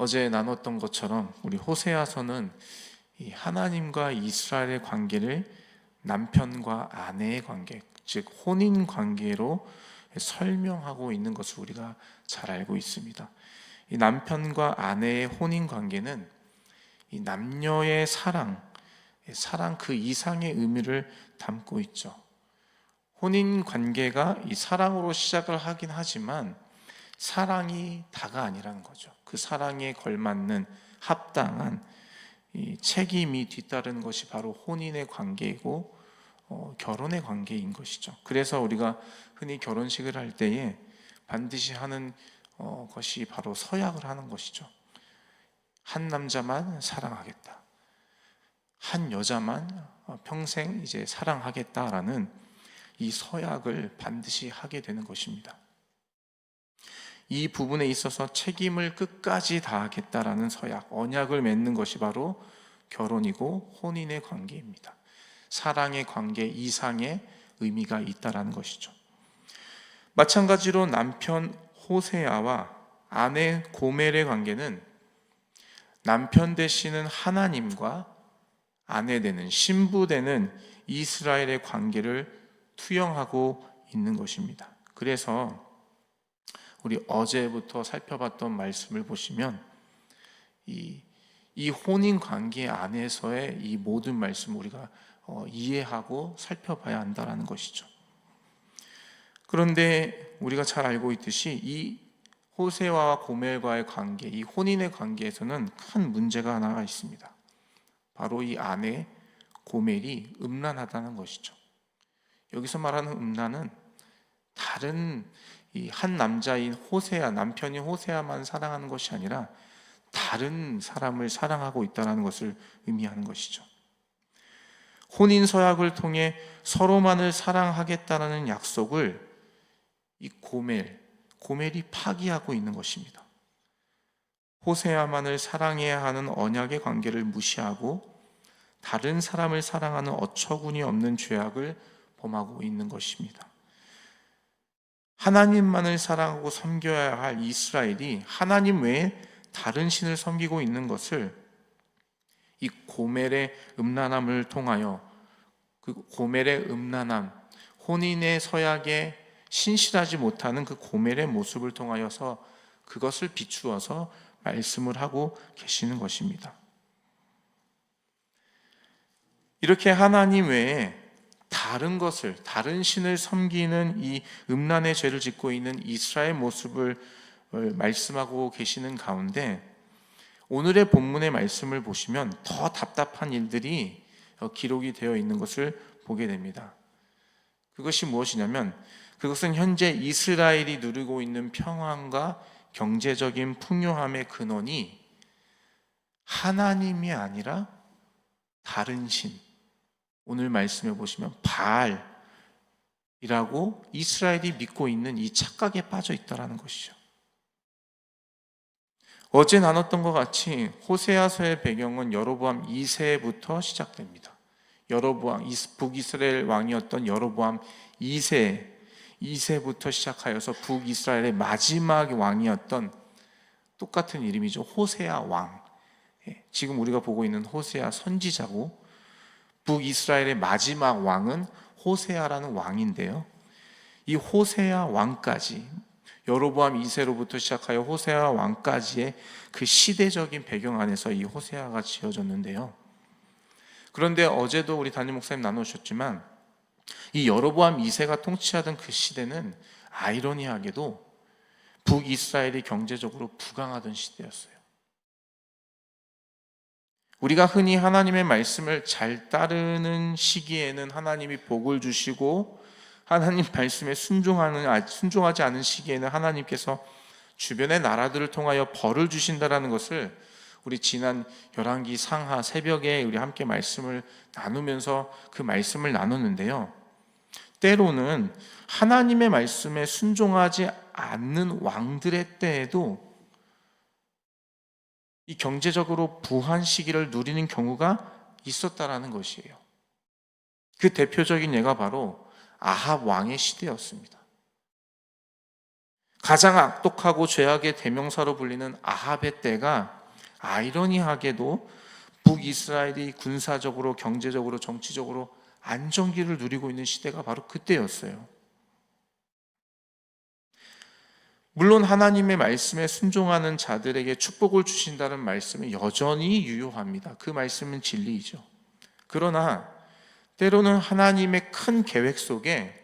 어제 나눴던 것처럼 우리 호세아서는 이 하나님과 이스라엘의 관계를 남편과 아내의 관계, 즉 혼인 관계로 설명하고 있는 것을 우리가 잘 알고 있습니다. 이 남편과 아내의 혼인 관계는 이 남녀의 사랑 그 이상의 의미를 담고 있죠. 혼인 관계가 이 사랑으로 시작을 하긴 하지만 사랑이 다가 아니라는 거죠. 그 사랑에 걸맞는 합당한 이 책임이 뒤따르는 것이 바로 혼인의 관계이고 결혼의 관계인 것이죠. 그래서 우리가 흔히 결혼식을 할 때에 반드시 하는 것이 바로 서약을 하는 것이죠. 한 남자만 사랑하겠다, 한 여자만 평생 이제 사랑하겠다라는 이 서약을 반드시 하게 되는 것입니다. 이 부분에 있어서 책임을 끝까지 다하겠다라는 서약, 언약을 맺는 것이 바로 결혼이고 혼인의 관계입니다. 사랑의 관계 이상의 의미가 있다라는 것이죠. 마찬가지로 남편 호세아와 아내 고멜의 관계는 남편 되시는 하나님과 아내 되는 신부 되는 이스라엘의 관계를 투영하고 있는 것입니다. 그래서 우리 어제부터 살펴봤던 말씀을 보시면 이 혼인 관계 안에서의 이 모든 말씀을 우리가 이해하고 살펴봐야 한다는 것이죠. 그런데 우리가 잘 알고 있듯이 이 호세아와 고멜과의 관계, 이 혼인의 관계에서는 큰 문제가 하나가 있습니다. 바로 이 아내 고멜이 음란하다는 것이죠. 여기서 말하는 음란은 다른 이 한 남자인 호세아, 남편인 호세아만 사랑하는 것이 아니라 다른 사람을 사랑하고 있다는 것을 의미하는 것이죠. 혼인 서약을 통해 서로만을 사랑하겠다는 약속을 이 고멜이 파기하고 있는 것입니다. 호세아만을 사랑해야 하는 언약의 관계를 무시하고 다른 사람을 사랑하는 어처구니 없는 죄악을 범하고 있는 것입니다. 하나님만을 사랑하고 섬겨야 할 이스라엘이 하나님 외에 다른 신을 섬기고 있는 것을 이 고멜의 음란함을 통하여, 그 고멜의 음란함, 혼인의 서약에 신실하지 못하는 그 고멜의 모습을 통하여서 그것을 비추어서 말씀을 하고 계시는 것입니다. 이렇게 하나님 외에 다른 신을 섬기는 이 음란의 죄를 짓고 있는 이스라엘 모습을 말씀하고 계시는 가운데 오늘의 본문의 말씀을 보시면 더 답답한 일들이 기록이 되어 있는 것을 보게 됩니다. 그것이 무엇이냐면 그것은 현재 이스라엘이 누리고 있는 평안과 경제적인 풍요함의 근원이 하나님이 아니라 다른 신, 오늘 말씀해 보시면 바알이라고 이스라엘이 믿고 있는 이 착각에 빠져 있다는 것이죠. 어제 나눴던 것 같이 호세아서의 배경은 여로보암 2세부터 시작됩니다. 여로보암, 북이스라엘 왕이었던 여로보암 2세부터 시작하여서 북이스라엘의 마지막 왕이었던 똑같은 이름이죠. 호세아 왕. 지금 우리가 보고 있는 호세아 선지자고 북이스라엘의 마지막 왕은 호세아라는 왕인데요. 이 호세아 왕까지 여로보암 2세로부터 시작하여 호세아 왕까지의 그 시대적인 배경 안에서 이 호세아가 지어졌는데요. 그런데 어제도 우리 담임 목사님 나누셨지만 이 여로보암 2세가 통치하던 그 시대는 아이러니하게도 북이스라엘이 경제적으로 부강하던 시대였어요. 우리가 흔히 하나님의 말씀을 잘 따르는 시기에는 하나님이 복을 주시고 하나님 말씀에 순종하지 않은 시기에는 하나님께서 주변의 나라들을 통하여 벌을 주신다라는 것을 우리 지난 열왕기 상하 새벽에 우리 함께 말씀을 나누면서 그 말씀을 나눴는데요. 때로는 하나님의 말씀에 순종하지 않는 왕들의 때에도 이 경제적으로 부한 시기를 누리는 경우가 있었다라는 것이에요. 그 대표적인 예가 바로 아합 왕의 시대였습니다. 가장 악독하고 죄악의 대명사로 불리는 아합의 때가 아이러니하게도 북이스라엘이 군사적으로, 경제적으로, 정치적으로 안정기를 누리고 있는 시대가 바로 그때였어요. 물론 하나님의 말씀에 순종하는 자들에게 축복을 주신다는 말씀은 여전히 유효합니다. 그 말씀은 진리이죠. 그러나 때로는 하나님의 큰 계획 속에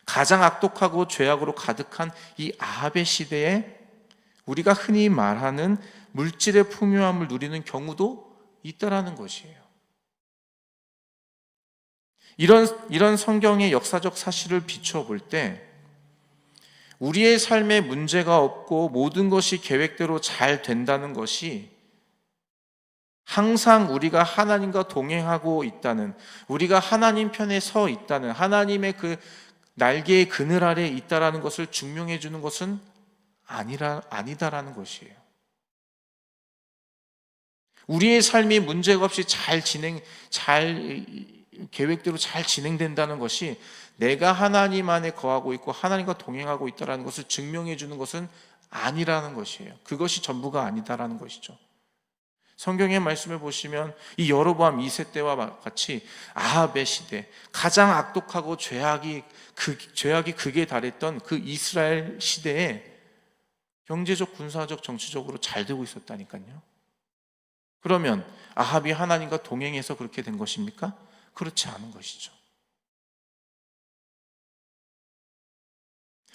가장 악독하고 죄악으로 가득한 이 아합의 시대에 우리가 흔히 말하는 물질의 풍요함을 누리는 경우도 있다라는 것이에요. 이런 성경의 역사적 사실을 비춰볼 때 우리의 삶에 문제가 없고 모든 것이 계획대로 잘 된다는 것이 항상 우리가 하나님과 동행하고 있다는, 우리가 하나님 편에 서 있다는, 하나님의 그 날개의 그늘 아래에 있다라는 것을 증명해 주는 것은 아니다라는 것이에요. 우리의 삶이 문제가 없이 계획대로 잘 진행된다는 것이 내가 하나님 안에 거하고 있고 하나님과 동행하고 있다는 것을 증명해 주는 것은 아니라는 것이에요. 그것이 전부가 아니다라는 것이죠. 성경의 말씀을 보시면 이 여로보암 2세 때와 같이 아합의 시대, 가장 악독하고 죄악이 극에 달했던 그 이스라엘 시대에 경제적, 군사적, 정치적으로 잘 되고 있었다니까요. 그러면 아합이 하나님과 동행해서 그렇게 된 것입니까? 그렇지 않은 것이죠.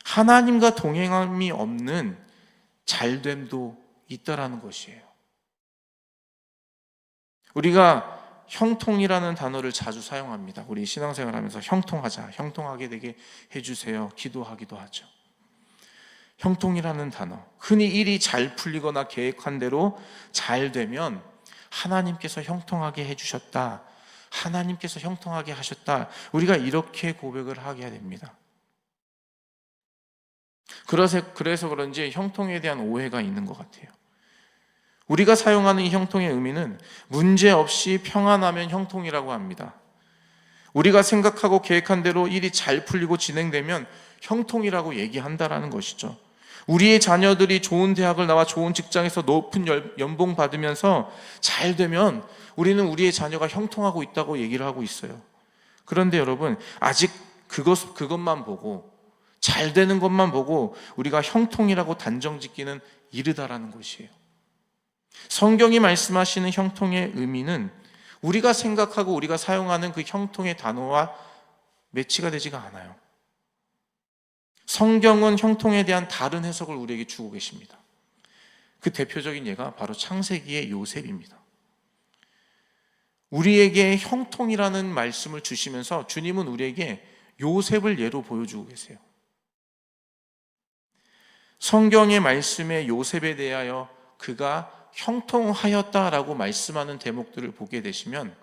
하나님과 동행함이 없는 잘됨도 있다라는 것이에요. 우리가 형통이라는 단어를 자주 사용합니다. 우리 신앙생활하면서 형통하자, 형통하게 되게 해주세요, 기도하기도 하죠. 형통이라는 단어, 흔히 일이 잘 풀리거나 계획한 대로 잘 되면 하나님께서 형통하게 해주셨다, 하나님께서 형통하게 하셨다, 우리가 이렇게 고백을 하게 됩니다. 그래서 그런지 형통에 대한 오해가 있는 것 같아요. 우리가 사용하는 이 형통의 의미는 문제없이 평안하면 형통이라고 합니다. 우리가 생각하고 계획한 대로 일이 잘 풀리고 진행되면 형통이라고 얘기한다라는 것이죠. 우리의 자녀들이 좋은 대학을 나와 좋은 직장에서 높은 연봉 받으면서 잘 되면 우리는 우리의 자녀가 형통하고 있다고 얘기를 하고 있어요. 그런데 여러분, 아직 그것만 보고, 잘 되는 것만 보고 우리가 형통이라고 단정 짓기는 이르다라는 것이에요. 성경이 말씀하시는 형통의 의미는 우리가 생각하고 우리가 사용하는 그 형통의 단어와 매치가 되지가 않아요. 성경은 형통에 대한 다른 해석을 우리에게 주고 계십니다. 그 대표적인 예가 바로 창세기의 요셉입니다. 우리에게 형통이라는 말씀을 주시면서 주님은 우리에게 요셉을 예로 보여주고 계세요. 성경의 말씀에 요셉에 대하여 그가 형통하였다라고 말씀하는 대목들을 보게 되시면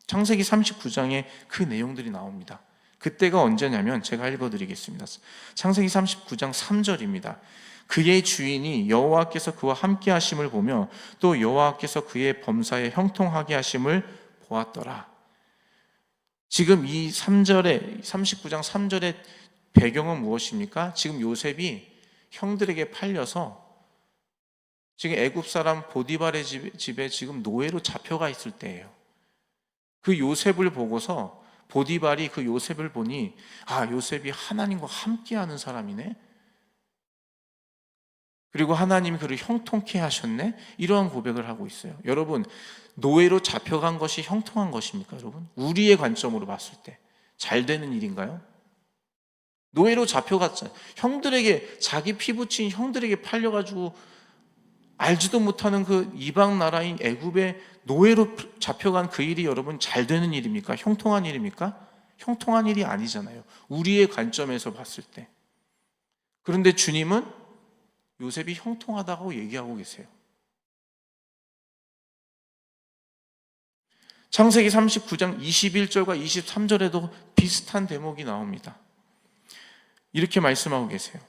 창세기 39장에 그 내용들이 나옵니다. 그때가 언제냐면 제가 읽어드리겠습니다. 창세기 39장 3절입니다. 그의 주인이 여호와께서 그와 함께 하심을 보며 또 여호와께서 그의 범사에 형통하게 하심을 보았더라. 지금 이 39장 3절의 배경은 무엇입니까? 지금 요셉이 형들에게 팔려서 지금 애굽 사람 보디발의 집에 지금 노예로 잡혀가 있을 때예요. 그 요셉을 보고서 보디발이 그 요셉을 보니 요셉이 하나님과 함께하는 사람이네, 그리고 하나님이 그를 형통케 하셨네, 이러한 고백을 하고 있어요. 여러분, 노예로 잡혀간 것이 형통한 것입니까? 여러분, 우리의 관점으로 봤을 때 잘 되는 일인가요? 노예로 잡혀갔잖아요. 형들에게, 자기 피부친 형들에게 팔려가지고 알지도 못하는 그 이방 나라인 애굽에 노예로 잡혀간 그 일이 여러분 잘 되는 일입니까? 형통한 일입니까? 형통한 일이 아니잖아요, 우리의 관점에서 봤을 때. 그런데 주님은 요셉이 형통하다고 얘기하고 계세요. 창세기 39장 21절과 23절에도 비슷한 대목이 나옵니다. 이렇게 말씀하고 계세요.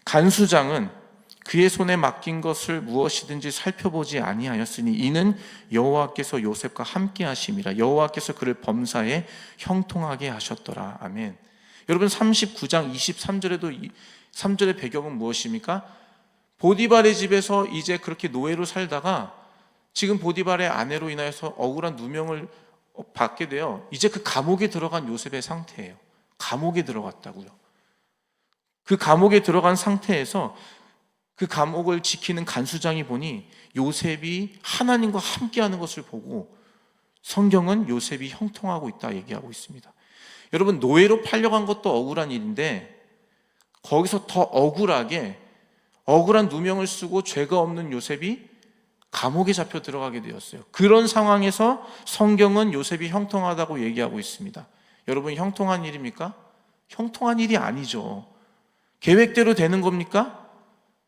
간수장은 그의 손에 맡긴 것을 무엇이든지 살펴보지 아니하였으니 이는 여호와께서 요셉과 함께 하심이라. 여호와께서 그를 범사에 형통하게 하셨더라. 아멘. 여러분, 39장 23절에도 3절의 배경은 무엇입니까? 보디발의 집에서 이제 그렇게 노예로 살다가 지금 보디발의 아내로 인하여서 억울한 누명을 받게 되어 이제 그 감옥에 들어간 요셉의 상태예요. 감옥에 들어갔다고요. 그 감옥에 들어간 상태에서 그 감옥을 지키는 간수장이 보니 요셉이 하나님과 함께하는 것을 보고 성경은 요셉이 형통하고 있다 얘기하고 있습니다. 여러분, 노예로 팔려간 것도 억울한 일인데 거기서 더 억울한 누명을 쓰고 죄가 없는 요셉이 감옥에 잡혀 들어가게 되었어요. 그런 상황에서 성경은 요셉이 형통하다고 얘기하고 있습니다. 여러분, 형통한 일입니까? 형통한 일이 아니죠. 계획대로 되는 겁니까?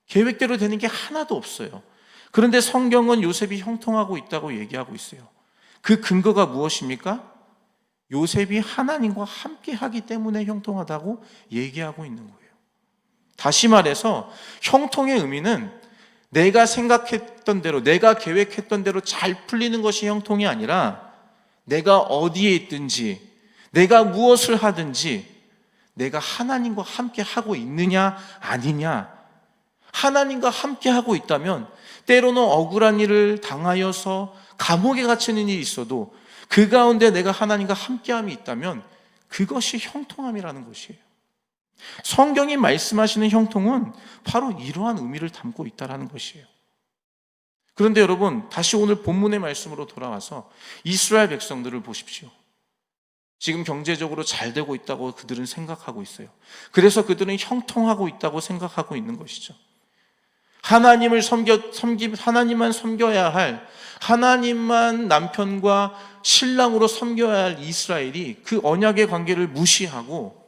계획대로 되는 게 하나도 없어요. 그런데 성경은 요셉이 형통하고 있다고 얘기하고 있어요. 그 근거가 무엇입니까? 요셉이 하나님과 함께 하기 때문에 형통하다고 얘기하고 있는 거예요. 다시 말해서 형통의 의미는 내가 생각했던 대로, 내가 계획했던 대로 잘 풀리는 것이 형통이 아니라 내가 어디에 있든지, 내가 무엇을 하든지 내가 하나님과 함께 하고 있느냐 아니냐. 하나님과 함께 하고 있다면 때로는 억울한 일을 당하여서 감옥에 갇히는 일이 있어도 그 가운데 내가 하나님과 함께함이 있다면 그것이 형통함이라는 것이에요. 성경이 말씀하시는 형통은 바로 이러한 의미를 담고 있다는 것이에요. 그런데 여러분, 다시 오늘 본문의 말씀으로 돌아와서 이스라엘 백성들을 보십시오. 지금 경제적으로 잘 되고 있다고 그들은 생각하고 있어요. 그래서 그들은 형통하고 있다고 생각하고 있는 것이죠. 하나님만 섬겨야 할, 하나님만 남편과 신랑으로 섬겨야 할 이스라엘이 그 언약의 관계를 무시하고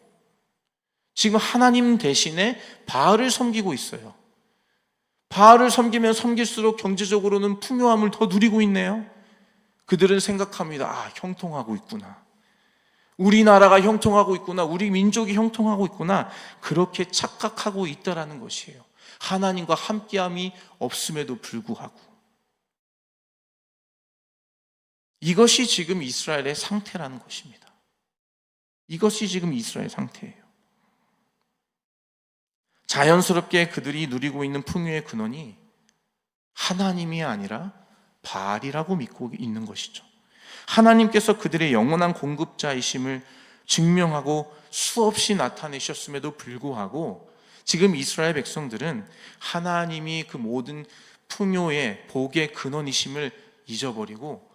지금 하나님 대신에 바알을 섬기고 있어요. 바알을 섬기면 섬길수록 경제적으로는 풍요함을 더 누리고 있네요. 그들은 생각합니다. 아, 형통하고 있구나. 우리나라가 형통하고 있구나. 우리 민족이 형통하고 있구나. 그렇게 착각하고 있다라는 것이에요. 하나님과 함께함이 없음에도 불구하고. 이것이 지금 이스라엘의 상태라는 것입니다. 이것이 지금 이스라엘의 상태예요. 자연스럽게 그들이 누리고 있는 풍요의 근원이 하나님이 아니라 바알이라고 믿고 있는 것이죠. 하나님께서 그들의 영원한 공급자이심을 증명하고 수없이 나타내셨음에도 불구하고 지금 이스라엘 백성들은 하나님이 그 모든 풍요의 복의 근원이심을 잊어버리고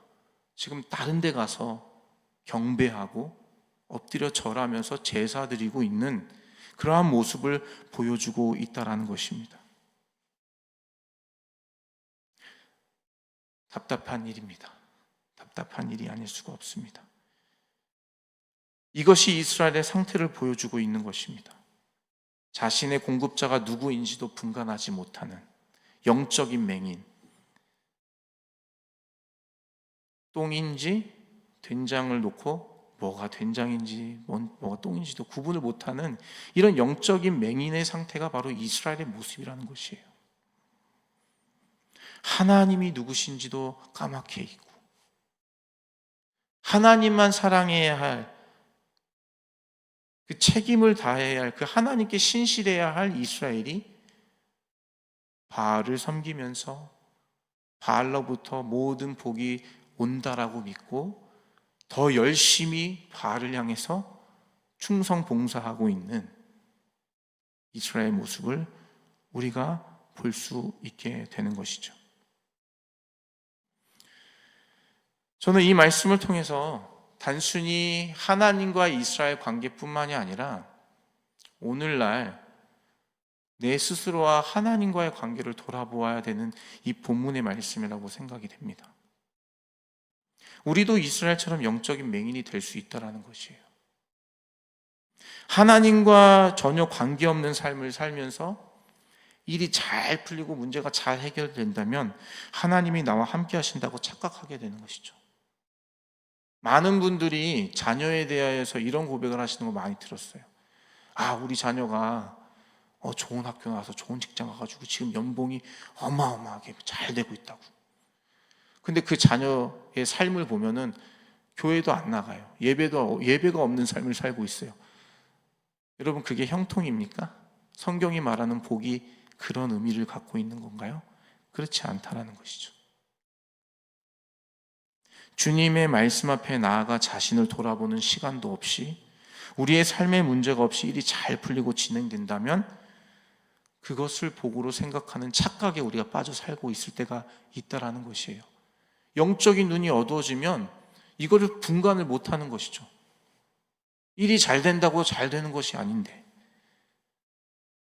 지금 다른 데 가서 경배하고 엎드려 절하면서 제사 드리고 있는 그러한 모습을 보여주고 있다는 것입니다. 답답한 일입니다. 답답한 일이 아닐 수가 없습니다. 이것이 이스라엘의 상태를 보여주고 있는 것입니다. 자신의 공급자가 누구인지도 분간하지 못하는 영적인 맹인, 똥인지 된장을 놓고 뭐가 된장인지 뭐가 똥인지도 구분을 못하는 이런 영적인 맹인의 상태가 바로 이스라엘의 모습이라는 것이에요. 하나님이 누구신지도 까맣게 잊고 하나님만 사랑해야 할, 그 책임을 다해야 할, 그 하나님께 신실해야 할 이스라엘이 바알을 섬기면서 바알로부터 모든 복이 온다라고 믿고 더 열심히 바알을 향해서 충성 봉사하고 있는 이스라엘의 모습을 우리가 볼 수 있게 되는 것이죠. 저는 이 말씀을 통해서 단순히 하나님과 이스라엘 관계뿐만이 아니라 오늘날 내 스스로와 하나님과의 관계를 돌아보아야 되는 이 본문의 말씀이라고 생각이 됩니다. 우리도 이스라엘처럼 영적인 맹인이 될 수 있다는 것이에요. 하나님과 전혀 관계없는 삶을 살면서 일이 잘 풀리고 문제가 잘 해결된다면 하나님이 나와 함께 하신다고 착각하게 되는 것이죠. 많은 분들이 자녀에 대하여서 이런 고백을 하시는 거 많이 들었어요. 아, 우리 자녀가 좋은 학교 나와서 좋은 직장 가가지고 지금 연봉이 어마어마하게 잘 되고 있다고. 근데 그 자녀의 삶을 보면은 교회도 안 나가요. 예배가 없는 삶을 살고 있어요. 여러분, 그게 형통입니까? 성경이 말하는 복이 그런 의미를 갖고 있는 건가요? 그렇지 않다라는 것이죠. 주님의 말씀 앞에 나아가 자신을 돌아보는 시간도 없이 우리의 삶의 문제가 없이 일이 잘 풀리고 진행된다면 그것을 복으로 생각하는 착각에 우리가 빠져 살고 있을 때가 있다라는 것이에요. 영적인 눈이 어두워지면 이거를 분간을 못하는 것이죠. 일이 잘 된다고 잘 되는 것이 아닌데,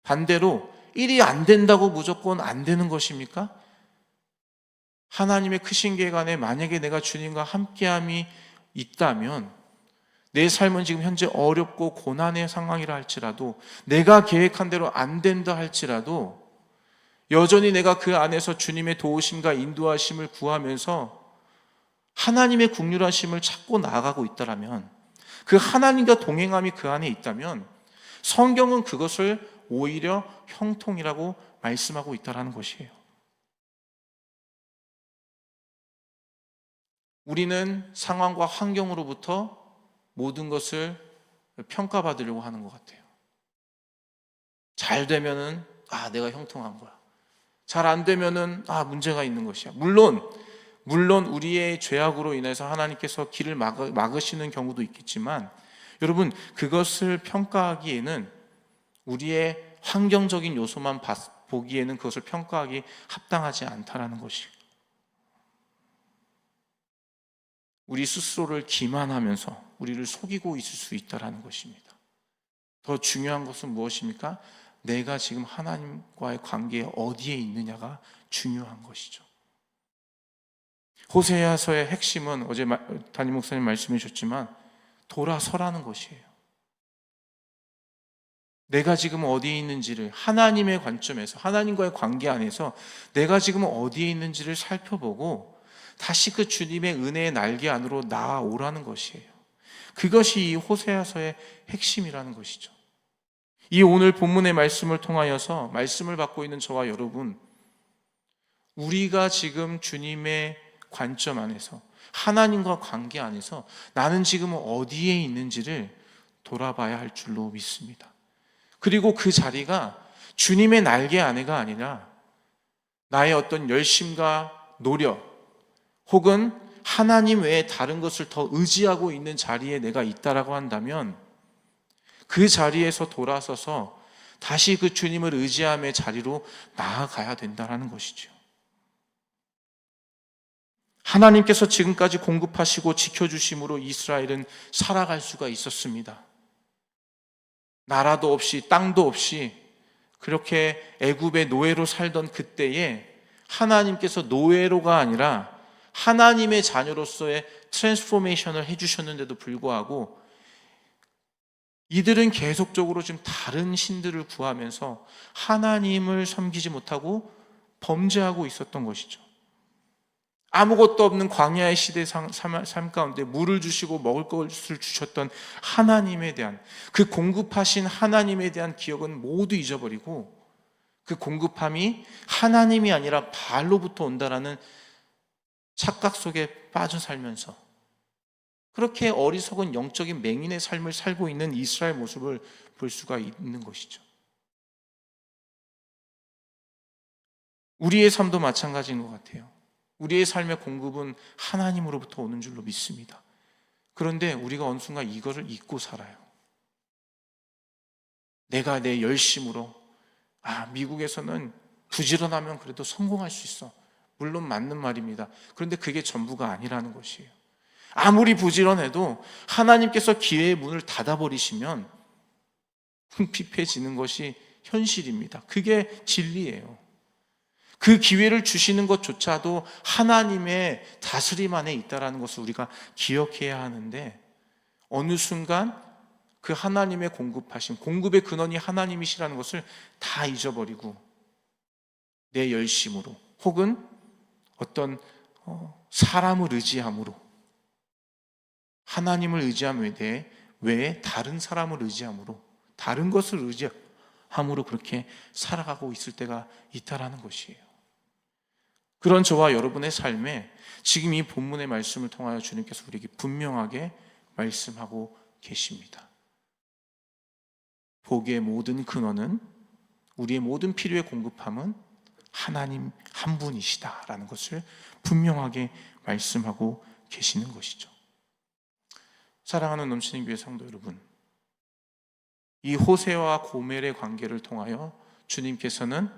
반대로 일이 안 된다고 무조건 안 되는 것입니까? 하나님의 크신 계획 안에 만약에 내가 주님과 함께함이 있다면 내 삶은 지금 현재 어렵고 고난의 상황이라 할지라도, 내가 계획한 대로 안 된다 할지라도 여전히 내가 그 안에서 주님의 도우심과 인도하심을 구하면서 하나님의 긍휼하심을 찾고 나아가고 있다라면, 그 하나님과 동행함이 그 안에 있다면 성경은 그것을 오히려 형통이라고 말씀하고 있다는 것이에요. 우리는 상황과 환경으로부터 모든 것을 평가받으려고 하는 것 같아요. 잘 되면은 내가 형통한 거야. 잘 안 되면은 문제가 있는 것이야. 물론 우리의 죄악으로 인해서 하나님께서 길을 막으시는 경우도 있겠지만, 여러분, 그것을 평가하기에는 우리의 환경적인 요소만 보기에는 그것을 평가하기 합당하지 않다라는 것이에요. 우리 스스로를 기만하면서 우리를 속이고 있을 수 있다는 것입니다. 더 중요한 것은 무엇입니까? 내가 지금 하나님과의 관계에 어디에 있느냐가 중요한 것이죠. 호세아서의 핵심은 어제 담임 목사님 말씀해 주셨지만 돌아서라는 것이에요. 내가 지금 어디에 있는지를 하나님의 관점에서, 하나님과의 관계 안에서 내가 지금 어디에 있는지를 살펴보고 다시 그 주님의 은혜의 날개 안으로 나아오라는 것이에요. 그것이 이 호세아서의 핵심이라는 것이죠. 이 오늘 본문의 말씀을 통하여서 말씀을 받고 있는 저와 여러분, 우리가 지금 주님의 관점 안에서, 하나님과 관계 안에서 나는 지금 어디에 있는지를 돌아봐야 할 줄로 믿습니다. 그리고 그 자리가 주님의 날개 안에가 아니라 나의 어떤 열심과 노력, 혹은 하나님 외에 다른 것을 더 의지하고 있는 자리에 내가 있다라고 한다면 그 자리에서 돌아서서 다시 그 주님을 의지함의 자리로 나아가야 된다는 것이죠. 하나님께서 지금까지 공급하시고 지켜주심으로 이스라엘은 살아갈 수가 있었습니다. 나라도 없이 땅도 없이 그렇게 애굽의 노예로 살던 그때에 하나님께서 노예로가 아니라 하나님의 자녀로서의 트랜스포메이션을 해주셨는데도 불구하고 이들은 계속적으로 지금 다른 신들을 구하면서 하나님을 섬기지 못하고 범죄하고 있었던 것이죠. 아무것도 없는 광야의 시대 삶 가운데 물을 주시고 먹을 것을 주셨던 하나님에 대한, 그 공급하신 하나님에 대한 기억은 모두 잊어버리고 그 공급함이 하나님이 아니라 바알로부터 온다라는 착각 속에 빠져 살면서 그렇게 어리석은 영적인 맹인의 삶을 살고 있는 이스라엘 모습을 볼 수가 있는 것이죠. 우리의 삶도 마찬가지인 것 같아요. 우리의 삶의 공급은 하나님으로부터 오는 줄로 믿습니다. 그런데 우리가 어느 순간 이거를 잊고 살아요. 내가 내 열심으로 미국에서는 부지런하면 그래도 성공할 수 있어. 물론 맞는 말입니다. 그런데 그게 전부가 아니라는 것이에요. 아무리 부지런해도 하나님께서 기회의 문을 닫아버리시면 궁핍해지는 것이 현실입니다. 그게 진리예요. 그 기회를 주시는 것조차도 하나님의 다스림 안에 있다는 것을 우리가 기억해야 하는데, 어느 순간 그 하나님의 공급하신, 공급의 근원이 하나님이시라는 것을 다 잊어버리고 내 열심으로 혹은 어떤 사람을 의지함으로, 하나님을 의지함 외에 다른 사람을 의지함으로, 다른 것을 의지함으로 그렇게 살아가고 있을 때가 있다라는 것이에요. 그런 저와 여러분의 삶에 지금 이 본문의 말씀을 통하여 주님께서 우리에게 분명하게 말씀하고 계십니다. 복의 모든 근원은 우리의 모든 필요의 공급함은 하나님 한 분이시다라는 것을 분명하게 말씀하고 계시는 것이죠. 사랑하는 넘치는 교회 성도 여러분, 이 호세와 고멜의 관계를 통하여 주님께서는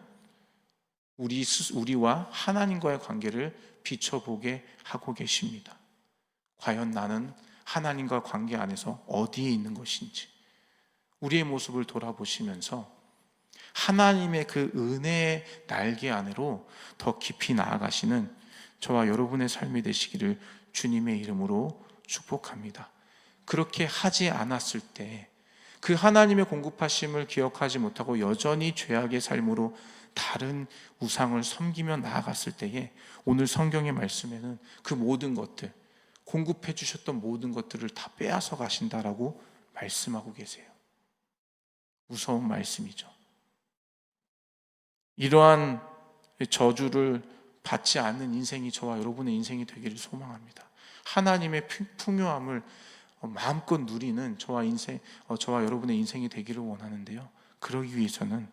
우리와 하나님과의 관계를 비춰보게 하고 계십니다. 과연 나는 하나님과 관계 안에서 어디에 있는 것인지 우리의 모습을 돌아보시면서 하나님의 그 은혜의 날개 안으로 더 깊이 나아가시는 저와 여러분의 삶이 되시기를 주님의 이름으로 축복합니다. 그렇게 하지 않았을 때 그 하나님의 공급하심을 기억하지 못하고 여전히 죄악의 삶으로 다른 우상을 섬기며 나아갔을 때에 오늘 성경의 말씀에는 그 모든 것들, 공급해 주셨던 모든 것들을 다 빼앗아 가신다라고 말씀하고 계세요. 무서운 말씀이죠. 이러한 저주를 받지 않는 인생이 저와 여러분의 인생이 되기를 소망합니다. 하나님의 풍요함을 마음껏 누리는 저와 여러분의 인생이 되기를 원하는데요. 그러기 위해서는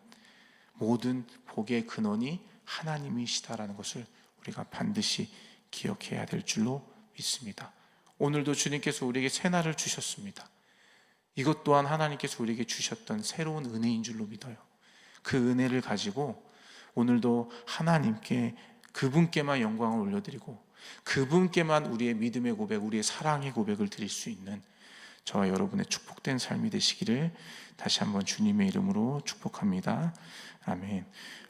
모든 복의 근원이 하나님이시다라는 것을 우리가 반드시 기억해야 될 줄로 믿습니다. 오늘도 주님께서 우리에게 새날을 주셨습니다. 이것 또한 하나님께서 우리에게 주셨던 새로운 은혜인 줄로 믿어요. 그 은혜를 가지고 오늘도 하나님께 그분께만 영광을 올려드리고 그분께만 우리의 믿음의 고백, 우리의 사랑의 고백을 드릴 수 있는 저와 여러분의 축복된 삶이 되시기를 다시 한번 주님의 이름으로 축복합니다. 아멘.